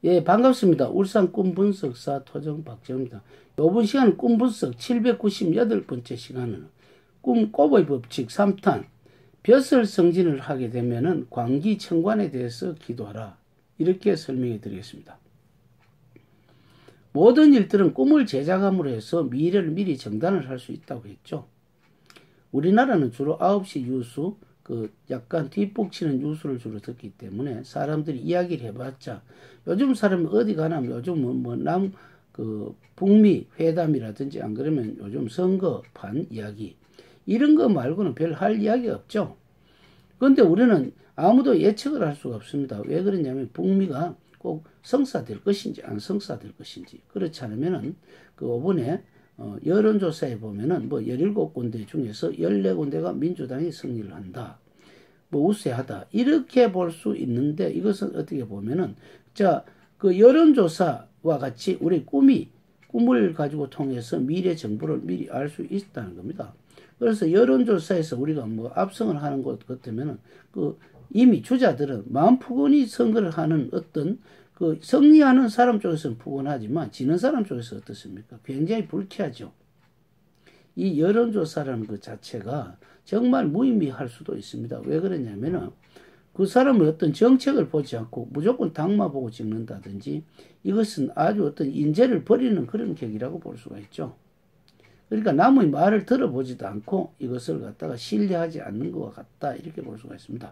예, 반갑습니다. 울산 꿈분석사 토정 박재호입니다. 이번 시간은 꿈분석 798번째 시간은 꿈꼬부의 법칙 3탄 벼슬 성진을 하게 되면은 광기천관에 대해서 기도하라. 이렇게 설명해 드리겠습니다. 모든 일들은 꿈을 제작함으로 해서 미래를 미리 정단을 할 수 있다고 했죠. 우리나라는 주로 9시 유수, 약간 뒷북치는 뉴스를 주로 듣기 때문에 사람들이 이야기를 해봤자 요즘 사람이 어디 가나면 요즘은 북미 회담이라든지 안 그러면 요즘 선거판 이야기 이런 거 말고는 별 할 이야기가 없죠. 그런데 우리는 아무도 예측을 할 수가 없습니다. 왜 그러냐면 북미가 꼭 성사될 것인지 안 성사될 것인지 그렇지 않으면은 이번에 여론조사에 보면은 17군데 중에서 14군데가 민주당이 승리를 한다. 우세하다. 이렇게 볼 수 있는데 이것은 어떻게 보면은 여론조사와 같이 우리 꿈을 가지고 통해서 미래 정보를 미리 알 수 있다는 겁니다. 그래서 여론조사에서 우리가 압승을 하는 것 같으면은 이미 주자들은 마음푸근히 선거를 하는 어떤 승리하는 사람 쪽에서는 푸근하지만 지는 사람 쪽에서 어떻습니까? 굉장히 불쾌하죠. 이 여론조사라는 것 자체가 정말 무의미할 수도 있습니다. 왜 그러냐면은 그 사람은 어떤 정책을 보지 않고 무조건 당만 보고 찍는다든지 이것은 아주 어떤 인재를 버리는 그런 격이라고 볼 수가 있죠. 그러니까 남의 말을 들어보지도 않고 이것을 갖다가 신뢰하지 않는 것 같다 이렇게 볼 수가 있습니다.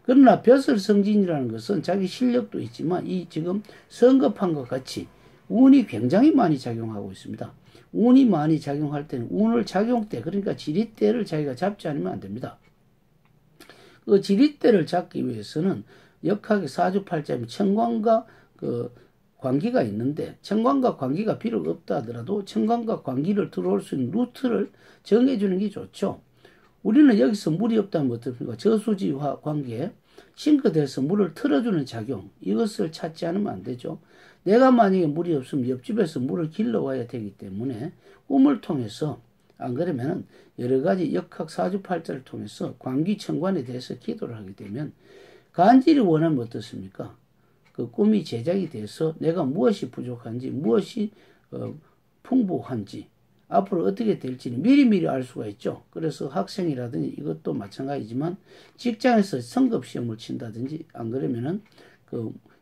그러나 벼슬성진이라는 것은 자기 실력도 있지만 이 지금 선거판과 같이 운이 굉장히 많이 작용하고 있습니다. 운이 많이 작용할 때는 운을 작용대 그러니까 지리대를 자기가 잡지 않으면 안 됩니다. 그 지리대를 잡기 위해서는 역학의 사주팔자에 천관과 관기가 있는데 천관과 관기가 비록 없다 하더라도 천관과 관기를 들어올 수 있는 루트를 정해주는 게 좋죠. 우리는 여기서 물이 없다면 어떻습니까? 저수지와 관계에 싱크대에서 물을 틀어주는 작용 이것을 찾지 않으면 안 되죠. 내가 만약에 물이 없으면 옆집에서 물을 길러와야 되기 때문에 꿈을 통해서 안 그러면 여러 가지 역학 사주팔자를 통해서 관기천관에 대해서 기도를 하게 되면 간절히 원하면 어떻습니까? 그 꿈이 제작이 돼서 내가 무엇이 부족한지 무엇이 풍부한지 앞으로 어떻게 될지는 미리미리 알 수가 있죠. 그래서 학생이라든지 이것도 마찬가지지만 직장에서 성급시험을 친다든지 안 그러면은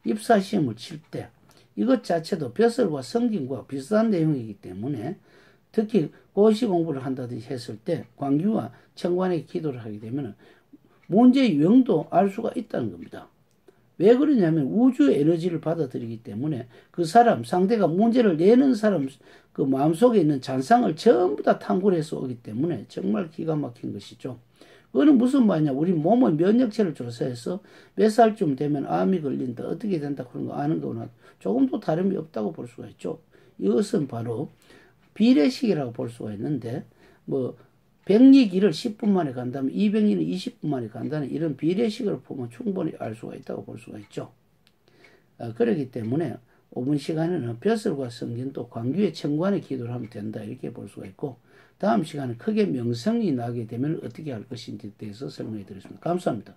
입사시험을 칠 때 이것 자체도 벼슬과 성진과 비슷한 내용이기 때문에 특히 고시 공부를 한다든지 했을 때 관기와 천관에 기도를 하게 되면 문제의 유형도 알 수가 있다는 겁니다. 왜 그러냐면 우주의 에너지를 받아들이기 때문에 그 사람 상대가 문제를 내는 사람 그 마음속에 있는 잔상을 전부 다 탐구를 해서 오기 때문에 정말 기가 막힌 것이죠. 그거는 무슨 말이냐 우리 몸의 면역체를 조사해서 몇 살쯤 되면 암이 걸린다 어떻게 된다 그런 거 아는 거나 조금도 다름이 없다고 볼 수가 있죠. 이것은 바로 비례식이라고 볼 수가 있는데 100리기를 10분 만에 간다면 200리는 20분 만에 간다는 이런 비례식을 보면 충분히 알 수가 있다고 볼 수가 있죠. 그렇기 때문에 5분 시간에는 벼슬과 성진도 관기의 천관에 기도를 하면 된다 이렇게 볼 수가 있고 다음 시간에 크게 명성이 나게 되면 어떻게 할 것인지에 대해서 설명해 드리겠습니다. 감사합니다.